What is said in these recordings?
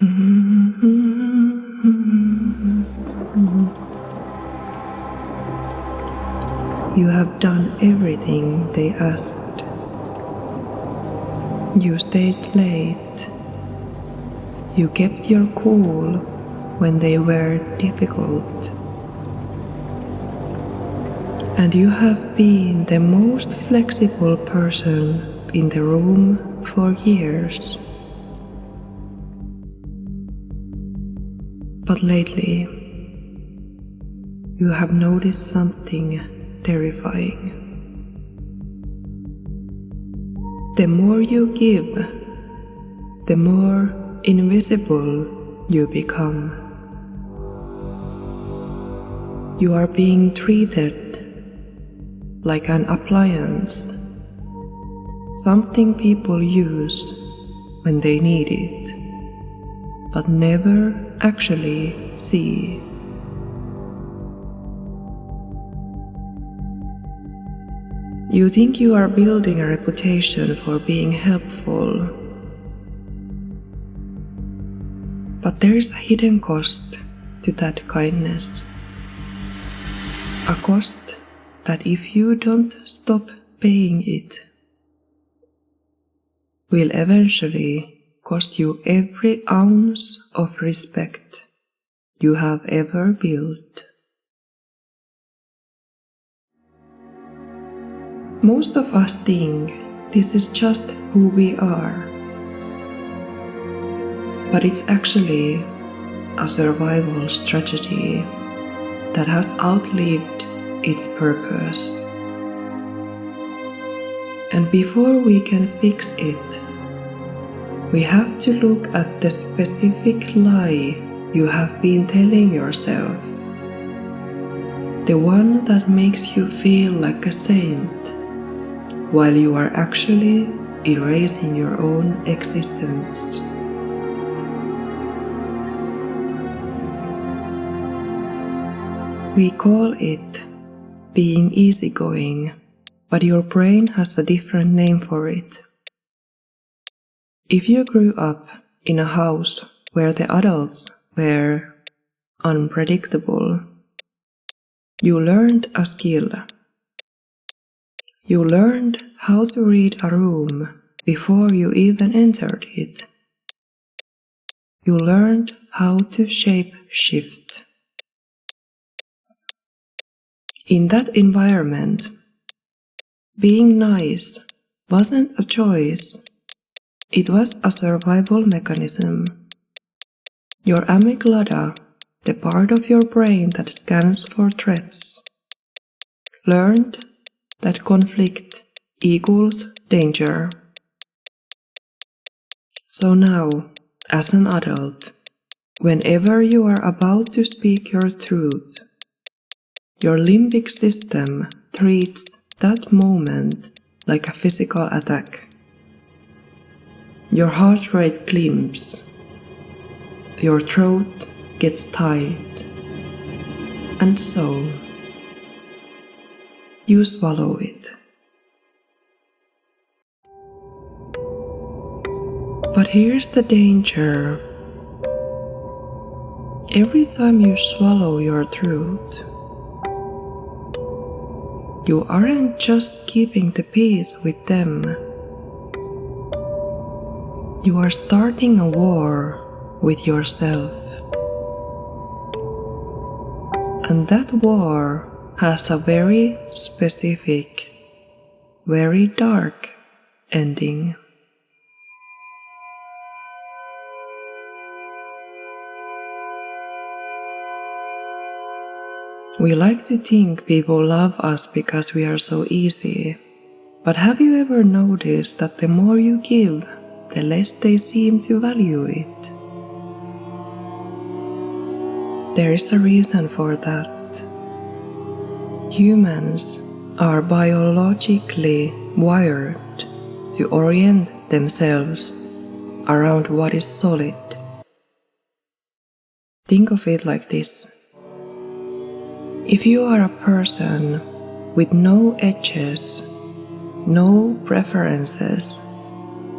You have done everything they asked. You stayed late. You kept your cool when they were difficult. And you have been the most flexible person in the room for years. But lately, you have noticed something terrifying. The more you give, the more invisible you become. You are being treated like an appliance, something people use when they need it, but never actually see. You think you are building a reputation for being helpful, but there is a hidden cost to that kindness. A cost that if you don't stop paying it, will eventually cost you every ounce of respect you have ever built. Most of us think this is just who we are, but it's actually a survival strategy that has outlived its purpose. And before we can fix it, we have to look at the specific lie you have been telling yourself, the one that makes you feel like a saint, while you are actually erasing your own existence. We call it being easygoing, but your brain has a different name for it. If you grew up in a house where the adults were unpredictable, you learned a skill. You learned how to read a room before you even entered it. You learned how to shape shift. In that environment, being nice wasn't a choice, it was a survival mechanism. Your amygdala, the part of your brain that scans for threats, learned that conflict equals danger. So now, as an adult, whenever you are about to speak your truth, your limbic system treats that moment like a physical attack. Your heart rate climbs, your throat gets tight, and so you swallow it. But here's the danger. Every time you swallow your truth, you aren't just keeping the peace with them. You are starting a war with yourself. And that war has a very specific, very dark ending. We like to think people love us because we are so easy, but have you ever noticed that the more you give, the less they seem to value it? There is a reason for that. Humans are biologically wired to orient themselves around what is solid. Think of it like this. If you are a person with no edges, no preferences,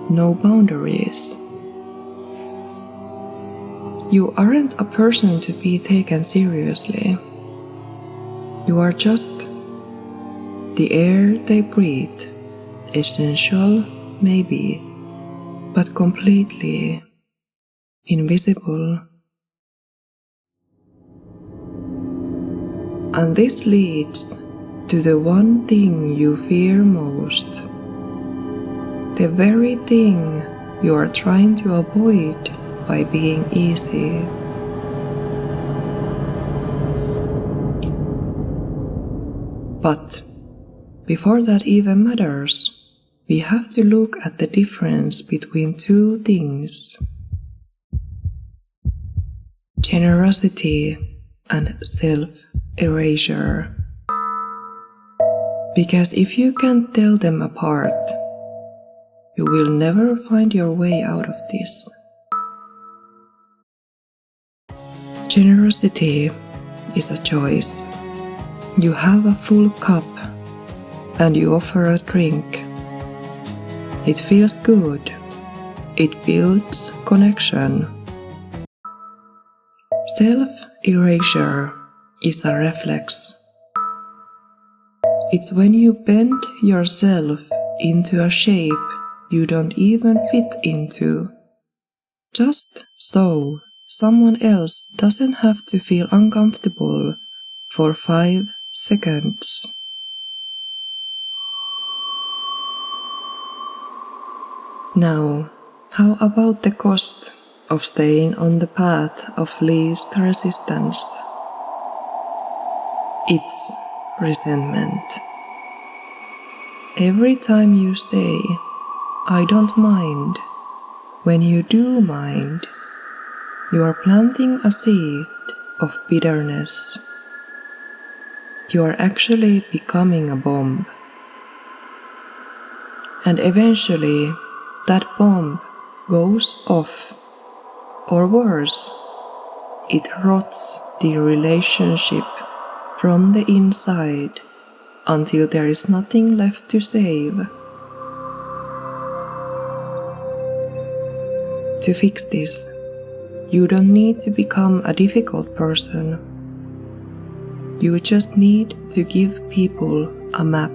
no boundaries, You aren't a person to be taken seriously. You are just the air they breathe, essential maybe, but completely invisible. And this leads to the one thing you fear most, the very thing you are trying to avoid by being easy. But before that even matters, we have to look at the difference between two things: generosity and self-erasure. Because if you can't tell them apart, you will never find your way out of this. Generosity is a choice. You have a full cup and you offer a drink. It feels good. It builds connection. Self-erasure is a reflex. It's when you bend yourself into a shape you don't even fit into, just so someone else doesn't have to feel uncomfortable for 5 seconds. Now, how about the cost of staying on the path of least resistance? It's resentment. Every time you say, "I don't mind," when you do mind, you are planting a seed of bitterness. You are actually becoming a bomb. And eventually, that bomb goes off. Or worse, it rots the relationship from the inside until there is nothing left to save. To fix this, you don't need to become a difficult person. You just need to give people a map.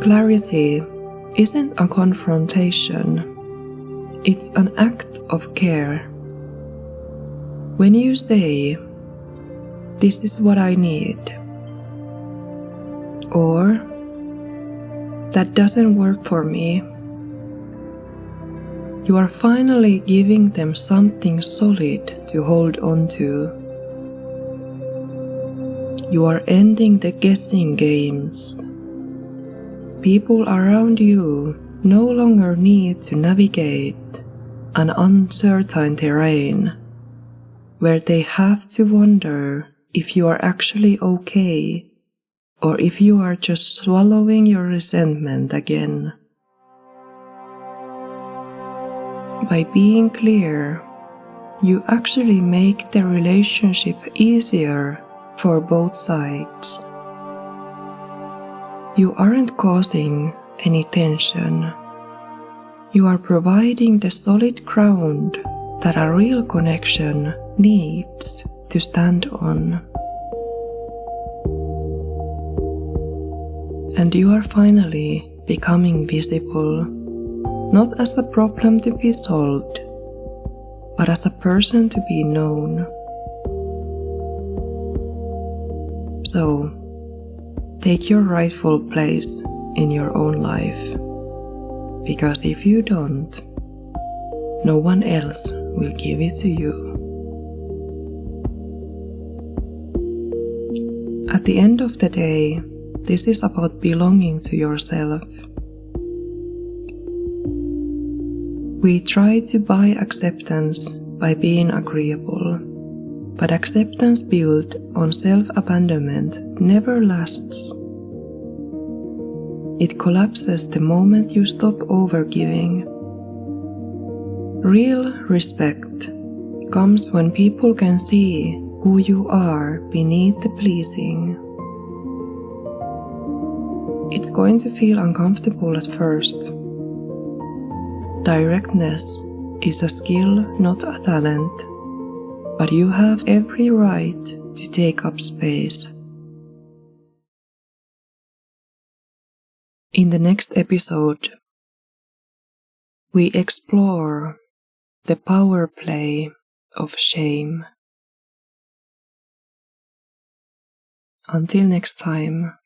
Clarity isn't a confrontation. It's an act of care. When you say, "This is what I need," or "That doesn't work for me," you are finally giving them something solid to hold on to. You are ending the guessing games. People around you no longer need to navigate an uncertain terrain where they have to wonder if you are actually okay or if you are just swallowing your resentment again. By being clear, you actually make the relationship easier for both sides. You aren't causing any tension. You are providing the solid ground that a real connection needs to stand on. And you are finally becoming visible, not as a problem to be solved, but as a person to be known. So, take your rightful place in your own life, because if you don't, no one else will give it to you. At the end of the day, this is about belonging to yourself. We try to buy acceptance by being agreeable, but acceptance built on self-abandonment never lasts. It collapses the moment you stop overgiving. Real respect comes when people can see who you are beneath the pleasing. It's going to feel uncomfortable at first. Directness is a skill, not a talent, but you have every right to take up space. In the next episode, we explore the power play of shame. Until next time.